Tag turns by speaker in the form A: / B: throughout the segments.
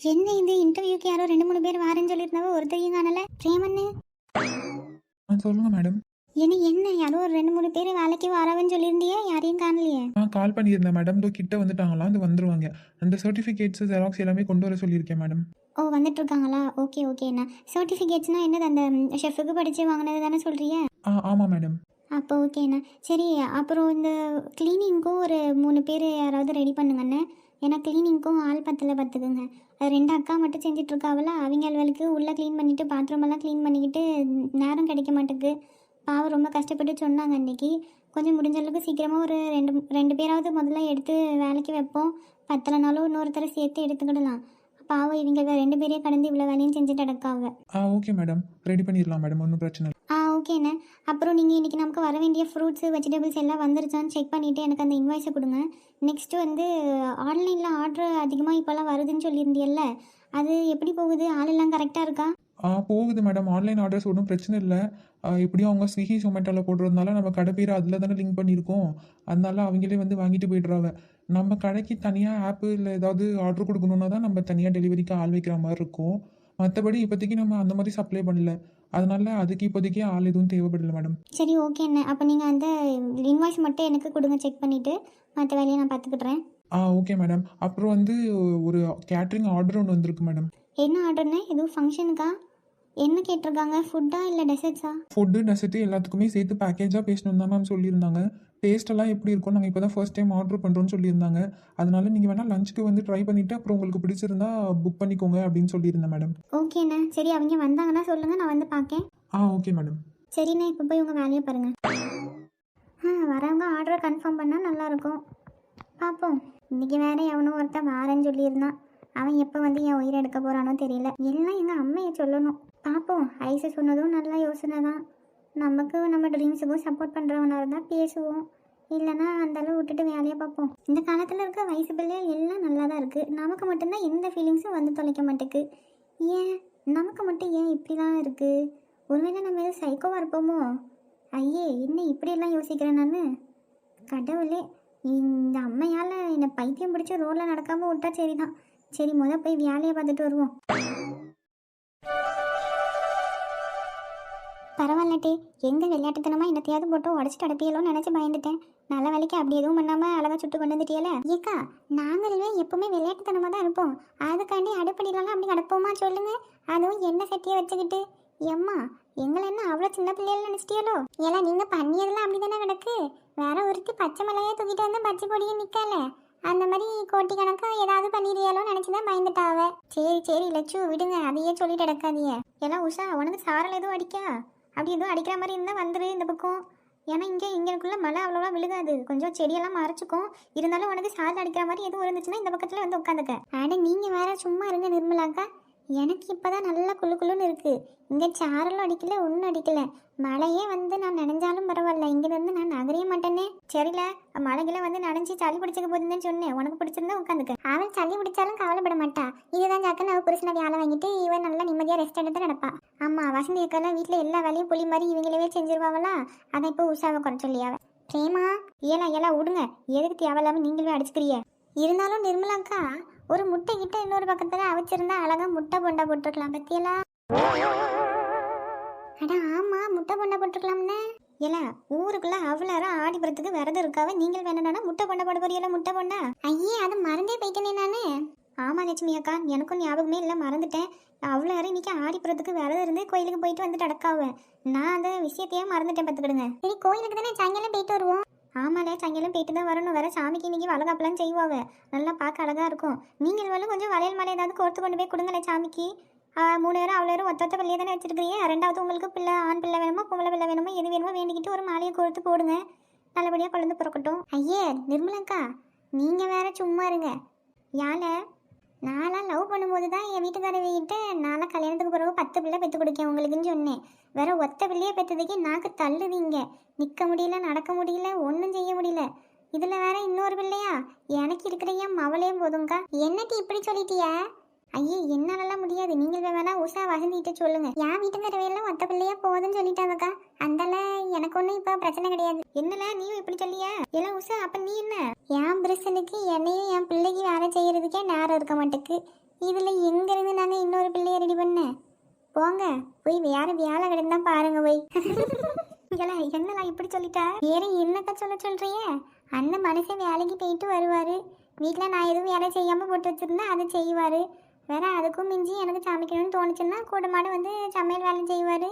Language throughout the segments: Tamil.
A: என்ன இந்த இன்டர்வியூக்கு யாரோ 2 3 பேர் வாரேன்னு சொல்லியிருந்தாவோ ஒருத்தரையும் காணல. பிரேமன்னு
B: சொல்லுங்க மேடம்.
A: என்ன யாரோ ஒரு 2 3 பேர் வேலைக்கு வரவன்னு சொல்லியிருந்தியே, யாரையும் காணலையே?
B: கால் பண்ணியிருந்தேன் மேடம். இதோ கிட்ட வந்துட்டாங்களாம், அது வந்துருவாங்க. அந்த சர்டிஃபிகேட்ஸ் ஜெராக்ஸ் எல்லாமே கொண்டு வர சொல்லியிருக்கேன் மேடம்.
A: ஓ, வந்துட்டு இருக்காங்களா? ஓகே ஓகேண்ணா. சர்டிஃபிகேட்ஸ்னால் என்னது? அந்த ஷெஃபுக்கு படித்து வாங்கினது தானே சொல்கிறிய?
B: ஆமாம் மேடம்.
A: அப்போ ஓகேண்ணா. சரி, அப்புறம் இந்த க்ளீனிங்க்கும் ஒரு 3 பேர் யாராவது ரெடி பண்ணுங்கண்ணே. ஏன்னா க்ளீனிங்க்கும் ஆள் பத்தலை பார்த்துக்குங்க. அது 2 அக்கா மட்டும் செஞ்சிட்ருக்காவல, அவங்களுக்கு உள்ளே க்ளீன் பண்ணிவிட்டு பாத்ரூம் எல்லாம் க்ளீன் பண்ணிக்கிட்டு நேரம் கிடைக்க மாட்டேங்குது. பாவம் ரொம்ப கஷ்டப்பட்டு சொன்னாங்க அன்றைக்கி. கொஞ்சம் முடிஞ்ச அளவுக்கு சீக்கிரமாக ஒரு ரெண்டு பேராவது முதல்ல எடுத்து வேலைக்கு வைப்போம். பத்தலைனாலும் இன்னொருத்தரை சேர்த்து எடுத்துக்கிடலாம். பாவம் இவங்க 2 பேரையும் கடந்து இவ்வளோ வேலையும் செஞ்சுட்டு அடக்காவ.
B: ஓகே மேடம், ரெடி பண்ணிடலாம் மேடம், ஒன்றும் பிரச்சனை இல்லை.
A: ஓகேண்ணே. அப்புறம் நீங்கள் இன்றைக்கி நமக்கு வர வேண்டிய ஃப்ரூட்ஸு வெஜிடபிள்ஸ் எல்லாம் வந்துருச்சான்னு செக் பண்ணிவிட்டு எனக்கு அந்த இன்வாய்ஸை கொடுங்க. நெக்ஸ்ட்டு வந்து ஆன்லைனில் ஆர்டர் அதிகமாக இப்போல்லாம் வருதுன்னு சொல்லியிருந்தியல்ல, அது எப்படி போகுது? ஆளெல்லாம் கரெக்டாக இருக்கா?
B: போகுது மேடம். ஆன்லைன் ஆர்டர்ஸ் ஒன்றும் பிரச்சனை இல்லை. எப்படியும் அவங்க ஸ்விக்கி ஜொமேட்டோவில் போடுறதுனால நம்ம கடை பேர் அதில் தானே லிங்க் பண்ணியிருக்கோம். அதனால அவங்களே வந்து வாங்கிட்டு போய்ட்றாங்க. நம்ம கடைக்கு தனியாக ஆப்பு இல்லை ஏதாவது ஆர்டர் கொடுக்கணுன்னா தான் நம்ம தனியாக டெலிவரிக்கு ஆள் வைக்கிற மாதிரி இருக்கும். மற்றபடி இப்போதைக்கு நம்ம அந்த மாதிரி சப்ளை பண்ணல. அதனால அதுக்கு இப்போதைக்கு ஆள் எதுவும் தேவைப்படலை மேடம்.
A: சரி ஓகேண்ணே. அப்போ நீங்கள் அந்த இன்வாய்ஸ் மட்டும் எனக்கு கொடுங்க, செக் பண்ணிவிட்டு மற்ற வேலையை நான் பார்த்துக்கிட்றேன்.
B: Okay madam. அப்புறம் வந்து ஒரு கேட்ரிங் ஆர்டர் ஒன்று வந்திருக்கு மேடம்.
A: என்ன ஆர்டர்ண்ணே? எதுவும் ஃபங்க்ஷனுக்கா? என்ன கேட்டிருக்காங்க? ஃபுட்டா இல்லை டெசர்ட்ஸா?
B: ஃபுட்டு டெசர்ட்டு எல்லாத்துக்குமே சேர்த்து பேக்கேஜாக பேசணும் தான் மேம் சொல்லியிருந்தாங்க. டேஸ்ட்டெல்லாம் எப்படி இருக்கும், நாங்கள் இப்போ தான் ஃபர்ஸ்ட் டைம் ஆர்டர் பண்ணுறோன்னு சொல்லியிருந்தாங்க. அதனால நீங்கள் வேணால் லஞ்சுக்கு வந்து ட்ரை பண்ணிவிட்டு அப்புறம் உங்களுக்கு பிடிச்சிருந்தா புக் பண்ணிக்கோங்க அப்படின்னு சொல்லியிருந்தேன் மேடம்.
A: ஓகேண்ணே. சரி, அவங்க வந்தாங்கன்னா சொல்லுங்கள், நான் வந்து பார்க்கேன்.
B: Okay madam.
A: சரிண்ணே, இப்போ போய் உங்கள் வேலையை பாருங்கள். வரவங்க ஆர்டரை கன்ஃபார்ம் பண்ணால் நல்லாயிருக்கும். பார்ப்போம். இன்றைக்கி வேறு எவனும் ஒருத்தன் வாரேன்னு சொல்லியிருந்தான். அவன் எப்போ வந்து என் உயிரை எடுக்க போகிறானோ தெரியல. எல்லாம் எங்கள் அம்மையை சொல்லணும். பார்ப்போம். ஐஸு சொன்னதும் நல்ல யோசனை தான். நமக்கு நம்ம ட்ரீம்ஸுக்கும் சப்போர்ட் பண்ணுறவனாக இருந்தால் பேசுவோம், இல்லைனா அந்தளவு விட்டுட்டு வேலையை பார்ப்போம். இந்த காலத்தில் இருக்க வயசு பிள்ளைகள் எல்லாம் நல்லா தான் இருக்குது. நமக்கு மட்டும்தான் எந்த ஃபீலிங்ஸும் வந்து தொலைக்க மாட்டேக்கு. ஏன் நமக்கு மட்டும் ஏன் இப்படிலாம் இருக்குது? ஒருவேளை நம்ம எதுவும் சைக்கோவாக இருப்போமோ? ஐயே, இன்னும் இப்படியெல்லாம் யோசிக்கிறேன் நான். கடவுளே, இந்த அம்மையால் என்னை பைத்தியம் பிடிச்சி ரோட்டில் நடக்காமல் விட்டா சரிதான். சரி, போய் வேலையை பார்த்துட்டு வருவோம். பரவாயில்லட்டே, எங்கள் விளையாட்டுத்தனமாக என்னத்தையாவது போட்டு உடச்சிட்டு அடப்பியலோன்னு நினச்சி பயந்துட்டேன். நல்ல வேலைக்கு அப்படி எதுவும் பண்ணாமல் அழகாக சுட்டு கொண்டு வந்துட்டியல. ஏக்கா, நாங்களுமே எப்போவுமே விளையாட்டுத்தனமாக தான் இருப்போம். அதுக்காண்டி அடுப்படியிலலாம் அப்படி கிடப்போமா சொல்லுங்கள்? அதுவும் என்ன சட்டியை வச்சுக்கிட்டு. எம்மா, எங்களை என்ன அவ்வளோ சின்ன பிள்ளைகள் நினச்சிட்டியலோ? ஏன்னா நீங்கள் பண்ணியதெல்லாம் அப்படி தானே கிடக்கு. வேற ஒருத்தி பச்சை மலையே தூக்கிட்டு வந்து பச்சை பொடியை நிற்கல. அந்த மாதிரி கோட்டி கணக்காக ஏதாவது பண்ணிடுறியாலோ நினச்சி தான் பயந்துட்டாவ. சரி லட்சு, விடுங்க, அதையே சொல்லிட்டு அடக்காதீங்க. எல்லாம் உஷா, உனக்கு சாரல் எதுவும் அடிக்கா? அப்படி எதுவும் அடிக்கிற மாதிரி இருந்தால் வந்துரு இந்த பக்கம். ஏன்னா இங்கேக்குள்ளே மழை அவ்வளோவா விழுகாது, கொஞ்சம் செடியெல்லாம் மறைச்சிக்கும். இருந்தாலும் உனக்கு சாரல் அடிக்கிற மாதிரி எதுவும் இருந்துச்சுன்னா இந்த பக்கத்தில் வந்து உட்காந்துக்க. நீங்கள் வேற சும்மா இருங்க நிர்மலாக்கா. எனக்கு இப்போ தான் நல்லா குளுன்னு இருக்குது. இங்கே சாரலும் அடிக்கல, ஒன்றும் அடிக்கல. மழையே வந்து நான் நனைஞ்சாலும் பரவாயில்ல, இங்கேருந்து நான் நகரைய மாட்டேனே. சரில, மழைகளை வந்து நனைஞ்சி சளி பிடிச்சிக்க போதுன்னு சொன்னேன். உனக்கு பிடிச்சிருந்தா உட்காந்துக்க. அவன் சளி பிடிச்சாலும் கவலைப்பட மாட்டா. இதுதான் ஜாக்கன்னு அவள் புருஷனை வேலை வாங்கிட்டு இவன் நல்லா நிம்மதியாக ரெஸ்ட் எடுத்து நடப்பா. ஆமாம், வசந்தி அக்கெல்லாம் வீட்டில் எல்லா வேலையும் புளி மாதிரி இவங்களவே செஞ்சிருவாங்களா. அதை இப்போ உஷாவை குறை சொல்லியாவ. பிரேமா, ஏலா விடுங்க, எதுக்கு தேவையில்லாமல் நீங்களே அடிச்சுக்கிறிய. இருந்தாலும் நிர்மலாக்கா, ஒரு முட்டை கிட்ட இன்னொரு பக்கத்தில் அவிச்சிருந்தா அழகா முட்டை பொண்டா போட்டிருக்கலாம். பத்தியெல்லாம் அடா ஆமாம், முட்டை பொண்டா போட்டிருக்கலாம்னு. ஏலா, ஊருக்குள்ள அவ்வளோ ஆடிப்புறத்துக்கு விரதம் இருக்காவ. நீங்கள் வேணும்னா முட்டை பொண்டா போட போறியல? முட்டை பொண்டா? ஐயே, அது மறந்தே போயிட்டேனே நானு. ஆமாம் லட்சுமி அக்கா, எனக்கும் ஞாபகமே இல்லை, மறந்துட்டேன். அவ்வளோ நேரம் இன்னைக்கு ஆடிப்புறத்துக்கு விரதம் இருந்து கோயிலுக்கு போயிட்டு வந்துட்டு அடக்காவேன். நான் அந்த விஷயத்தையே மறந்துட்டேன் பார்த்துக்கிடுங்க. சரி, கோயிலுக்கு தானே சாயங்காலம் போயிட்டு வருவோம். ஆமாலே, சாயங்காலம் போயிட்டு தான் வரணும். வேற சாமிக்கு இன்னைக்கு வளகாப்பெல்லாம் செய்வாவ. நல்லா பார்க்க அழகா இருக்கும். நீங்கள் வேணும் கொஞ்சம் வளையல் மலை ஏதாவது கோர்த்து கொண்டு போய் கொடுங்களேன் சாமிக்கு. 3 பேரும் அவ்வளோ நேரம் ஒத்த பிள்ளையே தானே வச்சிருக்கிறீங்க. ரெண்டாவது உங்களுக்கு பிள்ளை, ஆண் பிள்ளை வேணுமோ பொம்பளை பிள்ளை வேணுமோ எது வேணுமோ வேண்டிக்கிட்டு ஒரு மாலையை கோர்த்து போடுங்க. நல்லபடியாக குழந்தை பிறக்கட்டும். ஐயே நிர்மலாக்கா, நீங்கள் வேற சும்மா இருங்க. யானை, நான்லாம் லவ் பண்ணும்போது தான் என் வீட்டுக்காரவிகிட்ட நான்லாம் கல்யாணத்துக்கு பிறகு 10 பிள்ளை பெற்று கொடுக்கேன் உங்களுக்குன்னு சொன்னேன். வேற ஒத்த பிள்ளையே பெற்றதுக்கு நாக்கு தள்ளுவீங்க. நிற்க முடியல, நடக்க முடியல, ஒன்றும் செய்ய முடியல. இதில் வேற இன்னொரு பிள்ளையா? எனக்கு இருக்கிற என் மவளையும் போதுங்கக்கா. என்னட்டி இப்படி சொல்லிட்டியா? ஐயே என்னாலலாம் முடியாது. நீங்கள் வேணா உஷா வசந்திட்டு சொல்லுங்க. என் வீட்டுக்காரவையெல்லாம் மொத்த பிள்ளையா போகுதுன்னு சொல்லிட்டாங்கக்கா. அந்தால எனக்கு ஒன்றும் இப்போ பிரச்சனை கிடையாது. என்னல நீயும் இப்படி சொல்லியா? எல்லாம் உஷா அப்ப நீ என்ன? என் பிரச்சனைக்கு என்னையும் என் பிள்ளைக்கு வேலை செய்யறதுக்கே நேரம் இருக்க மாட்டேக்கு. இதுல எங்க இருந்து நாங்க இன்னொரு பிள்ளைய ரெடி பண்ண? போங்க போய் வேற வேலை கிடந்தா பாருங்க போய். என்னலாம் இப்படி சொல்லிட்டா? வேற என்னக்கா சொல்றியே? அந்த மனுஷன் வேலைக்கு போயிட்டு வருவாரு. வீட்டில் நான் எதுவும் வேலை செய்யாமல் போட்டு வச்சுருந்தா அதை செய்வார். வேற அதுக்கும் மிஞ்சி எனக்கு சமைக்கணும்னு தோணுச்சுன்னா கூட மாட வந்து சமையல் வேலை செய்வார்.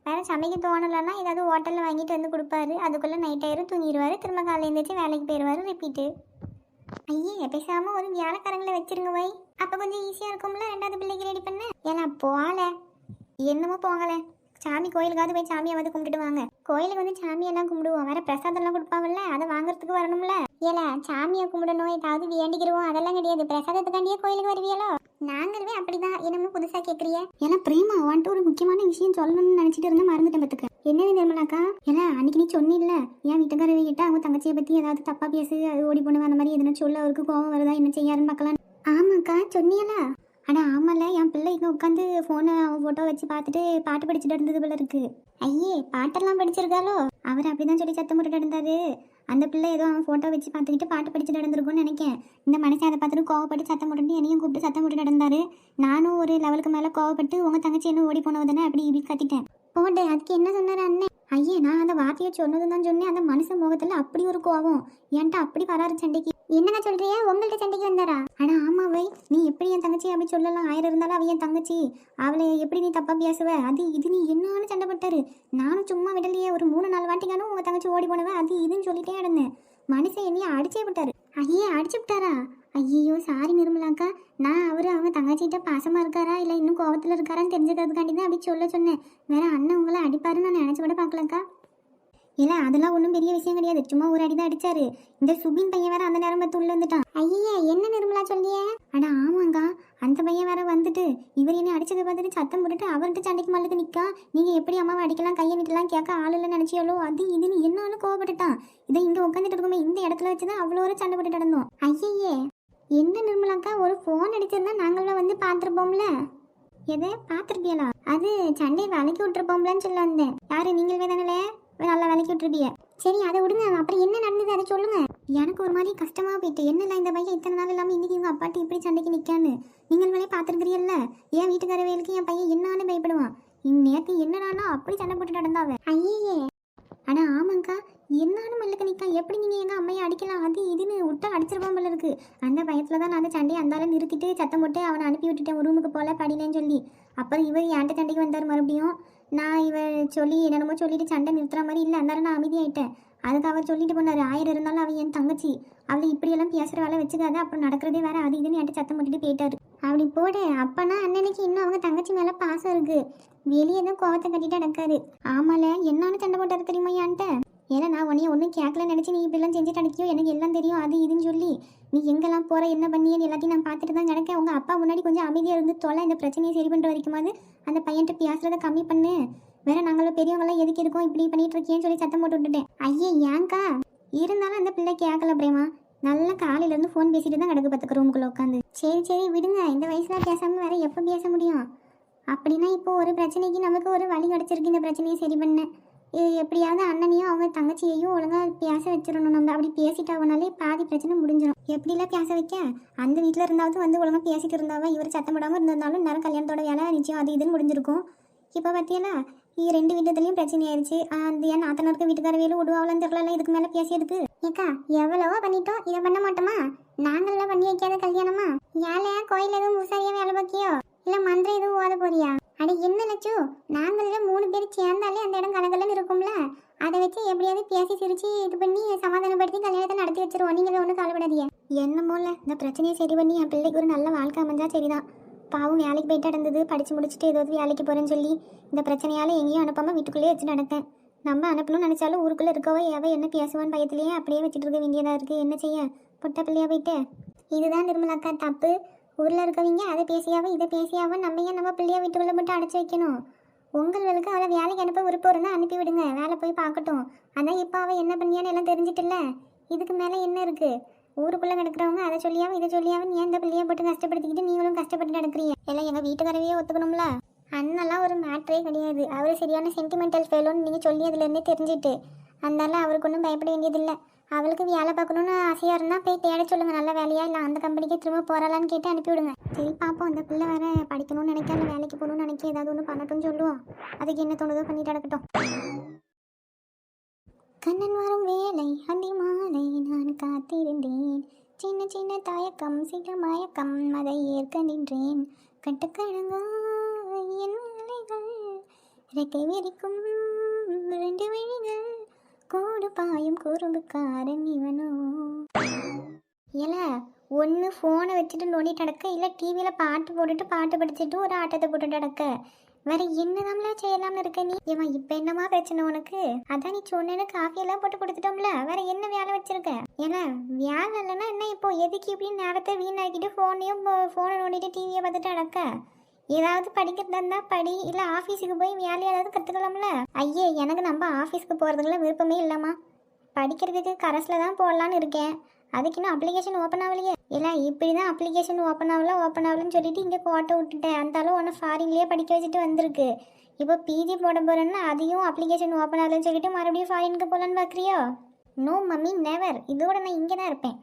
A: வேற சமைக்க தோணலைன்னா ஏதாவது ஹோட்டலில் வாங்கிட்டு வந்து கொடுப்பாரு. அதுக்குள்ளே நைட் ஆயிரும் தூங்கிடுவார். திரும்ப காலையில் எழுந்திரிச்சு வேலைக்கு போயிடுவார். ரிப்பீட்டு. ஐயே பேசாமல் ஒரு வேலைக்காரங்களை வச்சிருங்க போய். அப்போ கொஞ்சம் ஈஸியாக இருக்கும்ல ரெண்டாவது பிள்ளைக்கு ரெடி பண்ண. ஏன்னா போகல என்னமோ போங்களே. சாமி கோயிலுக்காவது போய் சாமியை வந்து கும்பிட்டுட்டு வாங்க. கோயிலுக்கு வந்து சாமியெல்லாம் கும்பிடுவோம். வேற பிரசாதம்லாம் கொடுப்பாங்கல்ல, அதை வாங்குறதுக்கு வரணும்ல. ஏல சாமியை கும்பிடணும் ஏதாவது வேண்டிக்கிறோம் அதெல்லாம் கிடையாது. பிரசாதத்துக்காண்டியே கோயிலுக்கு வருவியலோ? நாங்களுமே அப்படிதான். என்னமோ புதுசா கேட்குறிய? ஏன்னா பிரேமா வந்துட்டு ஒரு முக்கியமான விஷயம் சொல்லணும்னு நினைச்சிட்டு இருந்தா மறந்துட்டேன் பத்துக்க. என்னது நிர்மலாக்கா? ஏன்னா அன்னைக்கு நீ சொன்னில்ல என் வீட்டுக்காரவை கிட்ட அவங்க தங்கச்சியை பத்தி ஏதாவது தப்பா பேசு, அது ஓடி போனவன் அந்த மாதிரி எதுனா சொல்ல அவருக்கு கோவம் வருதா என்ன செய்யாருன்னு பார்க்கலாம். ஆமாக்கா சொன்னியலா? ஆனா ஆமால என் பிள்ளை இங்கே உட்காந்து ஃபோனை அவன் ஃபோட்டோ வச்சு பார்த்துட்டு பாட்டு படிச்சுட்டு இருந்தது போல இருக்கு. ஐயே பாட்டெல்லாம் படிச்சிருக்காளோ? அவர் அப்படிதான் சொல்லி சத்தம் போட்டுட்டு இருந்தாரு. அந்த பிள்ளை ஏதோ அவன் ஃபோட்டோ வச்சு பார்த்துக்கிட்டு பாட்டு படிச்சுட்டு நடந்திருக்கும்னு நினைக்கேன். இந்த மனுஷன் அதை பார்த்துட்டு கோவப்பட்டு சத்தம் போட்டுட்டு என்னையும் கூப்பிட்டு சத்தம் போட்டு நடந்தாரு. நானும் ஒரு லெவலுக்கு மேலே கோவப்பட்டு உங்கள் தங்கச்சி என்ன ஓடி போனவதானே அப்படி இப்படி கத்திட்டேன். போட்டு அதுக்கு என்ன சொன்னார் அண்ணன்? ஐயே நான் அந்த வார்த்தையை சொன்னதுன்னு தான் சொன்னேன். அந்த மனுஷன் முகத்தில் அப்படி ஒரு கோவம். என்கிட்ட அப்படி வராரு சண்டைக்கு. என்னங்க சொல்றியா? உங்கள்கிட்ட சண்டைக்கு வந்தாரா? ஆனா ஆமாவை நீ எப்படி என் தங்கச்சி அப்படி சொல்லலாம்? 1000 இருந்தாலும் அவ என் தங்கச்சி. அவளை எப்படி நீ தப்பா பேசுவ? அது இது நீ என்னான்னு சண்டை போட்டாரு. நானும் சும்மா விடலையே. ஒரு 3-4 வாட்டிக்கானும் உங்க தங்கச்சி ஓடி போனவ அது இதுன்னு சொல்லிட்டே இருந்தேன். மனுஷன் என்னைய அடிச்சே விட்டாரு. ஐயே அடிச்சு விட்டாரா? ஐயோ சாரி நிர்மலாக்கா. நான் அவங்க தங்கச்சிகிட்ட பாசமா இருக்காரா இல்லை இன்னும் கோவத்தில் இருக்காரான்னு தெரிஞ்சதுக்காண்டி தான் அப்படி சொல்ல சொன்னேன். வேற அண்ணன் உங்களை அடிப்பாருன்னு நான் நினைச்சு கூட பார்க்கலக்கா. இல்லை அதெல்லாம் ஒன்றும் பெரிய விஷயம் கிடையாது. சும்மா ஒரு அடி தான் அடிச்சாரு. இந்த சுபின் பையன் வேற அந்த நேரம் பார்த்து உள்ள வந்துட்டான். ஐயே என்ன நிர்மலா சொல்லியே? அடா ஆமாங்கா அந்த பையன் வேற வந்துட்டு இவர் என்ன அடிச்சதை பார்த்துட்டு சத்தம் போட்டுட்டு அவர்கிட்ட சண்டைக்கு மல்லுக்கு நிற்கா. நீங்க எப்படி அம்மாவை அடிக்கலாம் கையை நிற்கலாம் கேட்க ஆள் இல்லை நினைச்சியாலோ அது இதுன்னு என்னன்னு கோவப்பட்டுட்டான். இதை இங்கே உட்காந்துட்டு இருக்குமே இந்த இடத்துல வச்சுதான் அவ்வளோ ஒரு சண்டை போட்டுட்டு நடந்தோம். ஐயே என்ன நிர்மலாக்கா ஒரு ஃபோன் அடிச்சிருந்தா நாங்களும் வந்து பார்த்துருப்போம்ல. எதை பார்த்துருப்பியலா? அது சண்டையை விலைக்கு விட்டுருப்போம்லன்னு சொல்ல வந்தேன். யாரு நீங்களே தானே நல்லா விலைக்கு விட்டுருப்பிய. சரி அதை விடுங்க. அப்புறம் என்ன நடந்தது அதை சொல்லுங்க. எனக்கு ஒரு மாதிரி கஷ்டமா போயிட்டு என்னல இந்த பையன் இத்தனை நாள் இல்லாமல் இன்னைக்கு எங்கள் அப்பாட்டி இப்படி சண்டைக்கு நிற்கான்னு நீங்கள் மேலே பார்த்துருக்கிறீல்ல. என் வீட்டுக்காரவேலுக்கு என் பையன் என்னான்னு பயப்படுவான். இந்நேரத்து என்னடானா அப்படி சண்டை போட்டு நடந்தாவ. ஐயே ஆனா ஆமாங்கா என்னான்னு மல்லுக்கு நிற்கா. எப்படி நீங்கள் எங்கள் அம்மையை அடிக்கலாம் அது இதுன்னு விட்டா அடிச்சிருப்போம் போல இருக்கு. அந்த பயத்தில் தான் நான் அந்த சண்டையை அந்தாலும் நிறுத்திட்டு சத்தம் போட்டு அவனை அனுப்பி விட்டுட்டேன் ரூமுக்கு போல படினேன்னு சொல்லி. அப்புறம் இவர் என்கிட்ட சண்டைக்கு வந்தார் மறுபடியும். நான் இவர் சொல்லி என்னென்னமோ சொல்லிட்டு சண்டை நிறுத்துற மாதிரி இல்லை. அந்தாலும் நான் அமைதியாயிட்டேன். அதுக்கு அவர் சொல்லிட்டு போனார் 1000 இருந்தாலும் அவன் என் தங்கச்சி. அவளை இப்படியெல்லாம் பேசுகிற வேலை வச்சுக்காத அப்புறம் நடக்கிறதே வேற அது இதுன்னு என்கிட்ட சத்தம் போட்டுட்டு போயிட்டாரு. அப்படி போடு. அப்பனா அண்ணனுக்கு இன்னும் அவங்க தங்கச்சி மேலே பாசம் இருக்கு. வெளியே தான் கோவத்தை கட்டிட்டு நடக்காரு. ஆமால என்னான்னு சண்டை போட்டாரு தெரியுமா என்கிட்ட? ஏன்னா நான் உன்னைய ஒன்றும் கேட்கலன்னு நினச்சி நீ இப்படிலாம் செஞ்சுட்டு அடைக்கியோ எனக்கு எல்லாம் தெரியும் அது இதுன்னு சொல்லி நீ எங்கெல்லாம் போகிற என்ன பண்ணியன்னு எல்லாத்தையும் நான் பார்த்துட்டு தான் கிடக்கேன். உங்கள் அப்பா முன்னாடி கொஞ்சம் அமைதியாக இருந்து தொலை இந்த பிரச்சனையை சரி பண்ணுற வரைக்குமாவது அந்த பையன்கிட்ட பேசுறதை கம்மி பண்ணு. வேற நாங்களும் பெரியவங்களாம் எதுக்கு இருக்கோம் இப்படி பண்ணிட்டு இருக்கேன்னு சொல்லி சத்தம் போட்டு விட்டுட்டேன். ஐயே ஏங்கா இருந்தாலும் அந்த பிள்ளை கேட்கல பிரேமா. நல்லா காலையிலேருந்து ஃபோன் பேசிட்டு தான் கிடக்கு பார்த்துக்க ரூமுக்குள்ளே உட்காந்து. சரி விடுங்க. இந்த வயசில் பேசாமல் வேற எப்போ பேச முடியும்? அப்படின்னா இப்போ ஒரு பிரச்சனைக்கு நமக்கு ஒரு வழி கிடச்சிருக்கு இந்த பிரச்சனையை சரி பண்ண. எப்படியாவது அண்ணனையும் அவங்க தங்கச்சியையும் ஒழுங்காக பேச வச்சிடணும். நம்ம அப்படி பேசிட்டாவனாலே பாதி பிரச்சனை முடிஞ்சிடும். எப்படிலாம் பேச வைக்க? அந்த வீட்டில் இருந்தாவது வந்து ஒழுங்காக பேசிட்டு இருந்தாவா இவர் சத்தம் போடாமல் இருந்திருந்தாலும் நேரம் கல்யாணத்தோட வேலை நிச்சயம் அது இதுன்னு முடிஞ்சிருக்கும். இப்போ பார்த்தியலா 2 வீட்டுலையும் பிரச்சனை ஆயிடுச்சு. அந்த ஏன் நாத்தனாருக்கு வீட்டுக்கார வேலை விடுவாங்களான்னு தெரியல. இதுக்கு மேலே பேசியதுக்கு ஏக்கா எவ்வளவோ பண்ணிட்டோம். இதை பண்ண மாட்டோமா? நாங்கள்லாம் பண்ணி வைக்காத கல்யாணமா? ஏழை கோயில் எதுவும் முசாரியா வேலை பார்க்கியோ இல்லை மந்திரம் எதுவும் ஓத போறியா? அட என்ன லட்சு நாங்கள 3 பேர் சேர்ந்தாலே அந்த இடம் கலகலன்னு இருக்கும்ல. அதை வச்சு எப்படியாவது பேசி சிரிச்சு இது பண்ணி சமாதானப்படுத்தி கல்யாணத்தை நடத்தி வச்சிருவோம். நீங்கள் ஒன்றும் கவலைப்படாதீங்க. என்னமோல இந்த பிரச்சனையை சரி பண்ணி என் பிள்ளைக்கு ஒரு நல்ல வாழ்க்கை அமைஞ்சா சரிதான். பாவம் வேலைக்கு போயிட்டு நடந்தது படித்து முடிச்சுட்டு ஏதாவது வேலைக்கு போகிறேன்னு சொல்லி இந்த பிரச்சனையால் எங்கேயும் அனுப்பாமல் வீட்டுக்குள்ளேயே வச்சு நடக்கேன். நம்ம அனுப்பணும்னு நினச்சாலும் ஊருக்குள்ளே இருக்கவோ எவ என்ன பேசுவான்னு பயத்திலேயே அப்படியே வச்சுட்டு இருக்க வேண்டியதாக இருக்குது. என்ன செய்ய பொட்ட பிள்ளையா போயிட்டு. இதுதான் நிர்மலாக்கா தப்பு. ஊரில் இருக்கவங்க அதை பேசியாவோ இதை பேசியாவோ நம்ம பிள்ளைய வீட்டுக்குள்ளே மட்டும் அடைச்சி வைக்கணும். உங்களுக்கு அவளை வேலைக்கு அனுப்ப விருப்பம் இருந்தால் அனுப்பி விடுங்க. வேலை போய் பார்க்கட்டும். ஆனால் இப்போ அவள் என்ன பண்ணியான்னு எல்லாம் தெரிஞ்சிட்டில்ல. இதுக்கு மேலே என்ன இருக்குது? ஊருக்குள்ளே கிடக்குறவங்க அதை சொல்லியாவும் இதை சொல்லியாவும் நீ அந்த பிள்ளையை போட்டு கஷ்டப்படுத்திக்கிட்டு நீங்களும் கஷ்டப்பட்டு நடக்கிறீங்க. எல்லாம் எங்கள் வீட்டுக்காரவையே ஒத்துக்கணும்ல. அண்ணெல்லாம் ஒரு மேட்ரே கிடையாது. அவர் சரியான சென்டிமெண்டல் ஃபெயிலோன்னு நீங்கள் சொல்லி அதுலேருந்தே தெரிஞ்சுட்டு அதனால அவருக்கு ஒன்றும் பயப்பட வேண்டியதில்லை. அவளுக்கு வேலை பார்க்கணுன்னு ஆசையாக இருந்தால் போய் தேட சொல்லுங்கள், நல்ல வேலையா இல்லை அந்த கம்பெனிக்கு திரும்ப போகிறாளான்னு கேட்டு அனுப்பிவிடுங்க. சரி பார்ப்போம், அந்த பிள்ளை வேற படிக்கணும்னு நினைக்க இல்லை வேலைக்கு போகணும்னு நினைக்க ஏதாவது ஒன்று பண்ணட்டும்னு சொல்லுவோம். அதுக்கு என்ன தோணுதோ பண்ணிட்டு நடக்கட்டும். கண்ணன் வரும் வேலை அந்தி மாலை நான் காத்திருந்தேன், சின்ன சின்ன தயக்கம் சில மயக்கம் அதை ஏற்க நின்றேன். கட்டுக்கழங்கா என் வேலைகள் ரெக்கை விரிக்கும் ரெண்டு விழிகள் கூடு பாயும் குறும்புக்காரன் இவனோ. ஏல ஒன்று ஃபோனை வச்சுட்டு நோண்டிட்டு நடக்க, இல்லை டிவியில் பாட்டு போட்டுட்டு பாட்டு படிச்சுட்டு ஒரு ஆட்டத்தை போட்டுட்டு நடக்க. வேற என்னதாம்ல செய்யலாம்னு இருக்க நீ? இவன் இப்போ என்னமா பிரச்சனை உனக்கு? அதான் நீ சொன்னேன்னு காஃபியெல்லாம் போட்டு கொடுத்துட்டோம்ல, வேற என்ன வேலை வச்சிருக்க? ஏன்னா வேலை இல்லைன்னா என்ன இப்போ எதுக்கு இப்படின்னு நேரத்தை வீணாக்கிட்டு ஃபோனை நோண்டிட்டு டிவியை பார்த்துட்டு நடக்க? ஏதாவது படிக்கிறதா இருந்தா படி, இல்லை ஆஃபீஸுக்கு போய் வேலை ஏதாவது கற்றுக்கலாம்ல. ஐயே எனக்கு நம்ம ஆஃபீஸ்க்கு போகிறதுக்குலாம் விருப்பமே இல்லைம்மா. படிக்கிறதுக்கு கரஸில் தான் போடலான்னு இருக்கேன். அதுக்கு இன்னும் அப்ளிகேஷன் ஓப்பன் ஆகலையே. இல்லை இப்படி தான் அப்ளிகேஷன் ஓப்பன் ஆகலன்னு சொல்லிட்டு இங்கே கோட்டை விட்டுட்டேன். அந்தாலும் ஒன்று ஃபாரின்லேயே படிக்க வச்சுட்டு வந்திருக்கு. இப்போ பிஜி போட போகிறேன்னா அதையும் அப்ளிகேஷன் ஓப்பன் ஆகலன்னு சொல்லிட்டு மறுபடியும் ஃபாரினுக்கு போகலான்னு பார்க்குறியோ? No mummy never. இதோட நான் இங்கே தான் இருப்பேன்.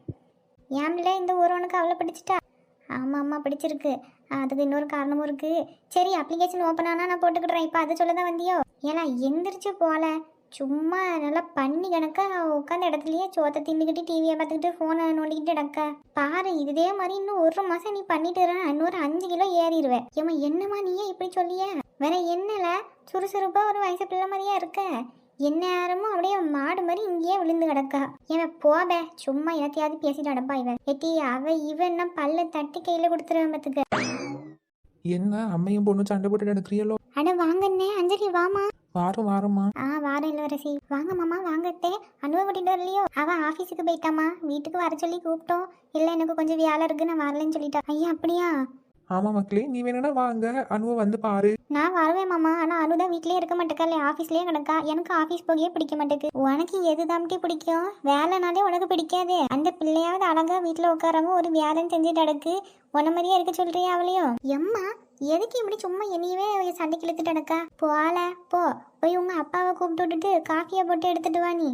A: ஏன்ல இந்த ஒரு உனக்கு அவ்வளோ பிடிச்சிட்டா? ஆமாம் ஆமாம் பிடிச்சிருக்கு. அதுக்கு இன்னொரு காரணமும் இருக்குது. சரி அப்ளிகேஷன் ஓப்பன் ஆனால் நான் போட்டுக்கிடுறேன். இப்போ அதை சொல்ல தான் வந்தியோ? ஏன்னா எந்திரிச்சு போகல, சும்மா நல்லா பண்ணி கணக்கா உட்காந்த இடத்துலையே சோத்தை தின்னுக்கிட்டு டிவியை பார்த்துக்கிட்டு ஃபோனை நோண்டிக்கிட்டு கிடக்க பாரு. இதே மாதிரி இன்னும் ஒரு மாதம் நீ பண்ணிட்டு இன்னொரு 5 கிலோ ஏறிடுவேன். ஏமா என்னம்மா நீயே இப்படி சொல்லிய? வேற என்னல சுறுசுறுப்பாக ஒரு வயசு பிள்ளை மாதிரியா இருக்க? என்ன யாருமோ அப்படியே மாடு மாதிரி இங்கேயே விழுந்து கிடக்கா. இவன் போவே சும்மா எனத்தையாவது பேசிட்டு அடப்பா. இவன் எட்டி இவன் பல்ல தட்டி கையில் கொடுத்துருவேன் பார்த்துக்க.
B: என்ன அம்மையும் பொண்ணு சண்டை போட்டு எடுக்கிறீங்களோ?
A: அட வாங்கண்ணே அஞ்சலி வாமா.
B: வாரமா
A: வாரம் இளவரசி வாங்க மாமா வாங்கத்தே. அனுவ கூட்டிட்டு வரலையோ? அவன் ஆஃபீஸுக்கு போயிட்டாமா, வீட்டுக்கு வர சொல்லி கூப்பிட்டோம். இல்லை எனக்கு கொஞ்சம் வேலை இருக்கு நான் வரலன்னு சொல்லிட்டா. ஐயா அப்படியா?
B: ஆமா மக்களே, நீ வேணும்னா வாங்க, அனுவை வந்து பாரு.
A: நான் வருவேன் மாமா. ஆனால் அனு தான் வீட்லேயே இருக்க மாட்டேக்கா, இல்லை ஆஃபீஸ்லேயே கிடக்கா. எனக்கு ஆஃபீஸ் போகவே பிடிக்க மாட்டேக்கு. உனக்கு எது தாம்ட்டி பிடிக்கும்? வேலைனாலே உனக்கு பிடிக்காதே. அந்த பிள்ளையாவது அழகா வீட்டில் உட்காராம ஒரு வேலைன்னு செஞ்சுட்டு நடக்கு. உன மாதிரியே இருக்க சொல்றியா அவளையும்? எம்மா எதுக்கு இப்படி சும்மா என்னையவே சண்டைக்கு இழுத்துட்டு நடக்கா? போல போ, போய் உங்க அப்பாவை கூப்பிட்டு விட்டுட்டு காஃபியை போட்டு எடுத்துட்டு வா நீ.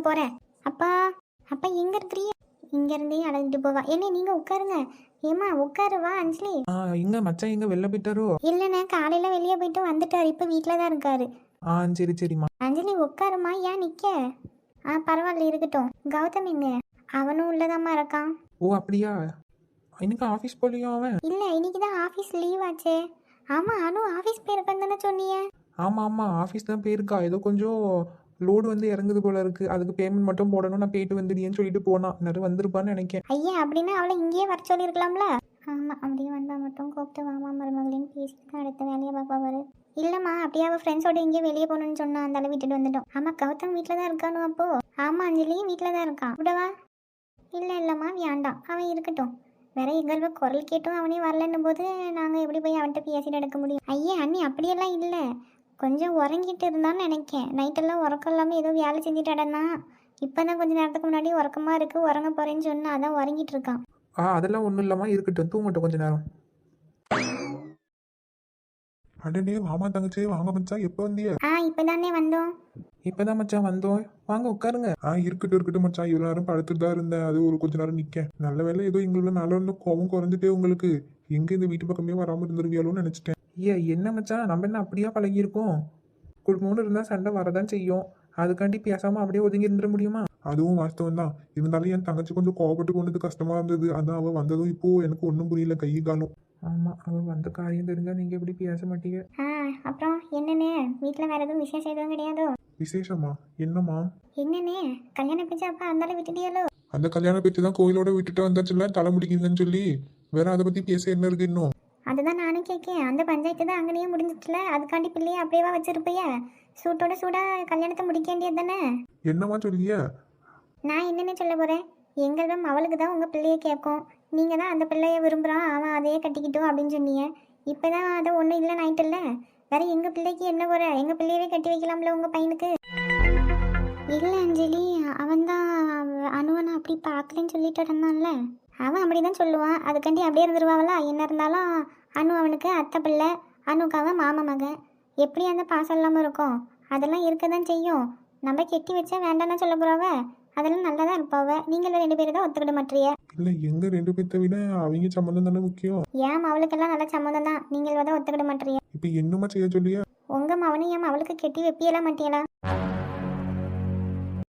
A: போறேன். அப்பா அப்பா எங்க இருக்கிறீ? இங்க இருந்தே அழைச்சிட்டு போவா. என்ன நீங்க உட்காருங்க. ஏமா உட்காரு வா அஞ்சலி.
B: இங்க மச்சான் எங்க வெளில போயிட்டாரோ?
A: இல்லைண்ணே காலையில வெளியே போயிட்டு வந்துட்டாரு, இப்ப வீட்டில தான் இருக்காரு.
B: சரிம்மா.
A: அஞ்சலி உட்காருமா, ஏன் நிக்க? பரவாயில்ல இருக்கட்டும். கௌதம் எங்க? அவனும் உள்ளதாம்மா இருக்கான்.
B: ஓ அப்படியா? இன்னைக்கு ஆஃபீஸ் போலியோ அவன்?
A: இல்ல இன்னைக்கு தான் ஆஃபீஸ் லீவ் ஆச்சே. ஆமா அனு ஆஃபீஸ் போயிருக்கான்னு தானே சொன்னீங்க?
B: ஆமா ஆஃபீஸ் தான் போயிருக்கா. ஏதோ கொஞ்சம் லோடு வந்து இறங்குது போல இருக்கு, அதுக்கு பேமெண்ட் மட்டும் போடணும், நான் போயிட்டு வந்துடுன்னு சொல்லிட்டு போனா. நிறைய வந்திருப்பான்னு நினைக்கிறேன்.
A: ஐயா அப்படின்னா அவளை இங்கேயே வர சொல்லியிருக்கலாம்ல. ஆமா அப்படியே வந்தா மட்டும் கூப்பிட்டு வாமா மருமகளின்னு பேசிட்டு அடுத்த வேலையை பார்ப்பா வரு. இல்லம்மா அப்படியே அவள் ஃப்ரெண்ட்ஸோட இங்கே வெளியே போகணும்னு சொன்னா, அந்தால விட்டுட்டு வந்துட்டோம். ஆமா கௌதம் வீட்டில் தான் இருக்கானு அப்போ? ஆமா அஞ்சலியும் வீட்டில் தான் இருக்கான். விடவா? இல்லம்மா வேண்டாம், அவன் இருக்கட்டும். வேற எங்களோட குரல் கேட்டும் அவனே வரலன்னும் போது நாங்கள் எப்படி போய் அவன்கிட்ட பேசிட்டு எடுக்க முடியும்? ஐயா அண்ணி அப்படியெல்லாம் இல்லை, கொஞ்சம் உறங்கிட்டு இருந்தான்னு நினைக்கேன். நைட்டெல்லாம் உறக்கம் இல்லாமல் ஏதோ வேலை செஞ்சுட்டு இடன்னா. இப்போ தான் கொஞ்சம் நேரத்துக்கு முன்னாடி உறக்கமாக இருக்குது, உறங்க போகிறேன்னு சொன்னா அதான் உறங்கிட்டு இருக்கான்.
B: அதெல்லாம் ஒன்றும் இல்லாமல் இருக்கட்டும், தூங்கட்டும் கொஞ்ச நேரம். அடனே வாமா தங்கச்சி, வாங்க மச்சான், எப்போ வந்திய?
A: இப்போதானே வந்தோம்.
B: இப்போதான் மச்சான் வந்தோம், வாங்க உட்காருங்க. இருக்கட்டும் மச்சான், இவ்வளோ நேரம் படுத்துட்டு தான் இருந்தேன், அது ஒரு கொஞ்ச நேரம் நிற்க. நல்ல வேலை ஏதோ எங்களோட மேலே இருந்து கோவம் குறைஞ்சிட்டே உங்களுக்கு. எங்கே இந்த வீட்டு பக்கமே வராமல் இருந்துருவியாலோன்னு நினச்சிட்டேன். என்ன மச்சான், நம்ம என்ன அப்படியா பழகியிருக்கோம்? குடும்பம்னு இருந்தால் சண்டை வரதான் செய்யும், அதுக்காண்டி பேசாமல் அப்படியே ஒதுங்கி இருந்துட முடியுமா? அதுவும் வாஸ்தவம் தான். இருந்தாலும் என் தங்கச்சி கொஞ்சம் கோவப்பட்டு கொண்டது கஷ்டமாக இருந்தது. அதான் அவள் வந்ததும் இப்போது எனக்கு ஒன்றும் புரியல, கை காலம். ஆமாம், அவள் வந்த காரியம் தெரிஞ்சால் நீங்கள் எப்படி பேச மாட்டீங்க.
A: அப்புறம் என்னண்ணே, வீட்டில் வேற எதுவும் விசேஷம் எதுவும் கிடையாதோ?
B: விசேஷமா? என்னம்மா?
A: என்னண்ணே கல்யாண பேச்சு அப்பா அந்தால விட்டுட்டியாலோ?
B: அந்த கல்யாண பேச்சு தான் கோயிலோட விட்டுட்டு வந்தாச்சுல, தலை முடிக்குதுன்னு சொல்லி. வேற அதை பற்றி பேச என்ன இருக்கு இன்னும்?
A: அதுதான் நானும் கேட்கேன். அந்த பஞ்சாயத்து தான் அங்கேயே முடிஞ்சிச்சுல, அதுக்காண்டி பிள்ளைய அப்படியேவா வச்சிருப்பைய? சூட்டோட சூடா கல்யாணத்தை முடிக்க வேண்டியது தானே?
B: என்னம்மா சொல்லிய?
A: நான் என்னென்ன சொல்ல போகிறேன், எங்களும் அவளுக்கு தான் உங்கள் பிள்ளையை கேட்கும். நீங்கள் தான் அந்த பிள்ளைய விரும்புகிறான், அவன் அதையே கட்டிக்கிட்டோம் அப்படின்னு சொன்னீங்க. இப்போ தான் அதை ஒன்றும் இல்லை நைட்டு இல்லை. வேற எங்கள் பிள்ளைக்கு என்ன போகிற? எங்கள் பிள்ளையவே கட்டி வைக்கலாம்ல உங்கள் பையனுக்கு? இல்லை அஞ்சலி, அவன் தான் அனுவனை அப்படி பார்க்கலன்னு சொல்லிட்டு இருந்தான்ல, அவன் அப்படிதான் சொல்லுவான். அதுக்காண்டி அப்படியே இருந்துருவாங்களா? என்ன இருந்தாலும் அனு அவனுக்கு அத்தை பிள்ளை, அனுக்கு அவன் மாமா மகன். எப்படி அந்த பாசம் இல்லாமல் இருக்கும்? அதெல்லாம் இருக்க தான் செய்யும். நம்ம கெட்டி வச்சா வேண்டாம்னு சொல்ல போறாவ, அதெல்லாம் நல்லா தான் இருப்பாவ. நீங்களும் 2 பேரும் தான் ஒத்துக்கிட மாட்டிய.
B: இல்லை எங்கள் 2 பேர்த்த விட அவங்க சம்மந்தம் தானே முக்கியம்.
A: ஏன் அவளுக்கெல்லாம் நல்ல சம்மந்தம் தான், நீங்கள் தான் ஒத்துக்கிட மாட்டிய.
B: இப்போ என்னமா செய்ய சொல்லியா?
A: உங்க மவனையும் அவளுக்கு கெட்டி வைப்பியலாம் மாட்டியலா?